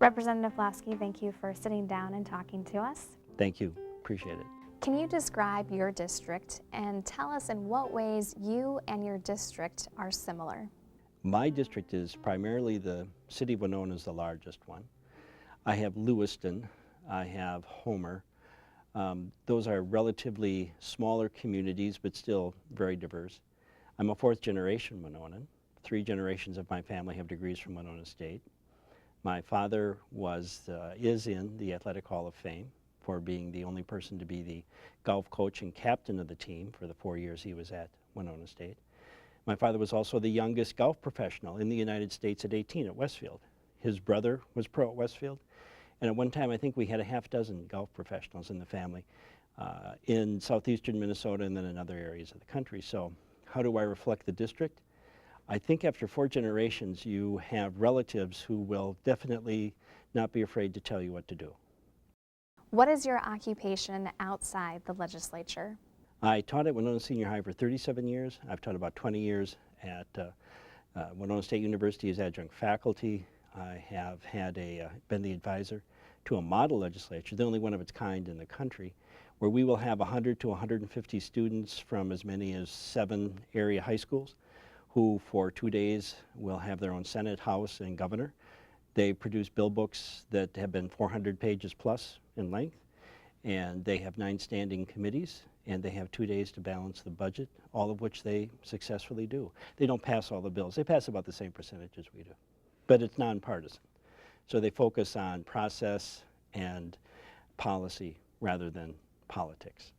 Representative Pelowski, thank you for sitting down and talking to us. Thank you. Appreciate it. Can you describe your district and tell us in what ways you and your district are similar? My district is primarily the city of Winona is the largest one. I have Lewiston, I have Homer. Those are relatively smaller communities, but still very diverse. I'm a fourth generation Winonan. 3 generations of my family have degrees from Winona State. My father is in the Athletic Hall of Fame for being the only person to be the golf coach and captain of the team for the 4 years he was at Winona State. My father was also the youngest golf professional in the United States at 18 at Westfield. His brother was pro at Westfield, and at one time I think we had a half dozen golf professionals in the family in southeastern Minnesota and then in other areas of the country. So how do I reflect the district? I think after 4 generations you have relatives who will definitely not be afraid to tell you what to do. What is your occupation outside the legislature? I taught at Winona Senior High for 37 years. I've taught about 20 years at Winona State University as adjunct faculty. I have been the advisor to a model legislature, the only one of its kind in the country, where we will have 100 to 150 students from as many as 7 area high schools who for 2 days will have their own Senate, House, and governor. They produce bill books that have been 400 pages plus in length, and they have 9 standing committees, and they have 2 days to balance the budget, all of which they successfully do. They don't pass all the bills. They pass about the same percentage as we do, but it's nonpartisan. So they focus on process and policy rather than politics.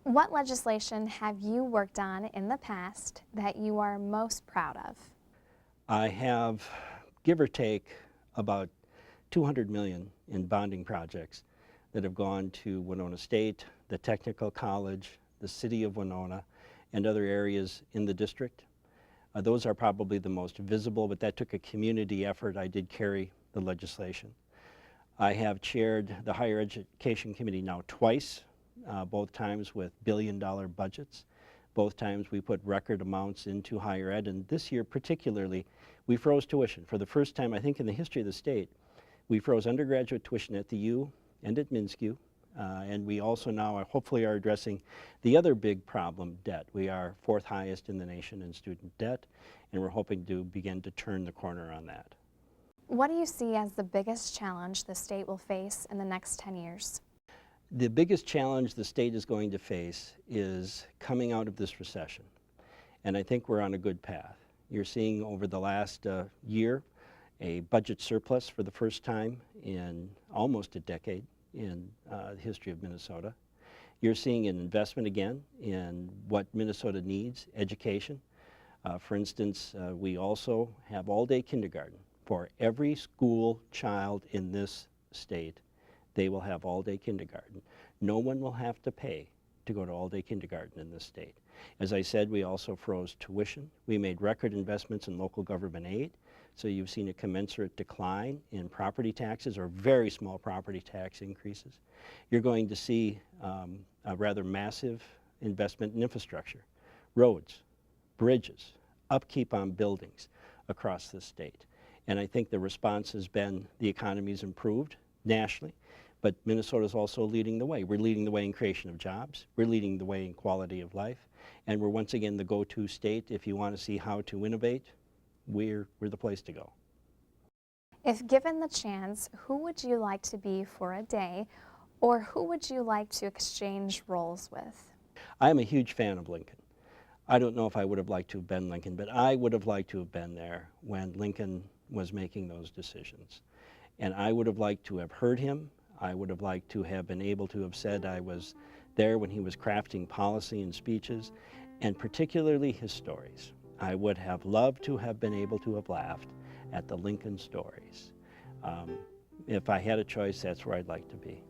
What legislation have you worked on in the past that you are most proud of? I have, give or take, about $200 million in bonding projects that have gone to Winona State, the Technical College, the City of Winona, and other areas in the district. Those are probably the most visible, but that took a community effort. I did carry the legislation. I have chaired the Higher Education Committee now twice, both times with billion-dollar budgets. Both times we put record amounts into higher ed, and this year particularly, we froze tuition. For the first time, I think, in the history of the state, we froze undergraduate tuition at the U and at MNSCU, and we also now hopefully are addressing the other big problem, debt. We are 4th highest in the nation in student debt, and we're hoping to begin to turn the corner on that. What do you see as the biggest challenge the state will face in the next 10 years? The biggest challenge the state is going to face is coming out of this recession, and I think we're on a good path. You're seeing over the last year a budget surplus for the first time in almost a decade in the history of Minnesota. You're seeing an investment again in what Minnesota needs, education. For instance, we also have all-day kindergarten for every school child in this state. They will have all-day kindergarten. No one will have to pay to go to all-day kindergarten in this state. As I said, we also froze tuition. We made record investments in local government aid, so you've seen a commensurate decline in property taxes or very small property tax increases. You're going to see a rather massive investment in infrastructure, roads, bridges, upkeep on buildings across the state. And I think the response has been the economy's improved nationally, but Minnesota's also leading the way. We're leading the way in creation of jobs. We're leading the way in quality of life. And we're once again the go-to state. If you want to see how to innovate, we're the place to go. If given the chance, who would you like to be for a day, or who would you like to exchange roles with? I'm a huge fan of Lincoln. I don't know if I would have liked to have been Lincoln, but I would have liked to have been there when Lincoln was making those decisions. And I would have liked to have heard him. I would have liked to have been able to have said I was there when he was crafting policy and speeches, and particularly his stories. I would have loved to have been able to have laughed at the Lincoln stories. If I had a choice, that's where I'd like to be.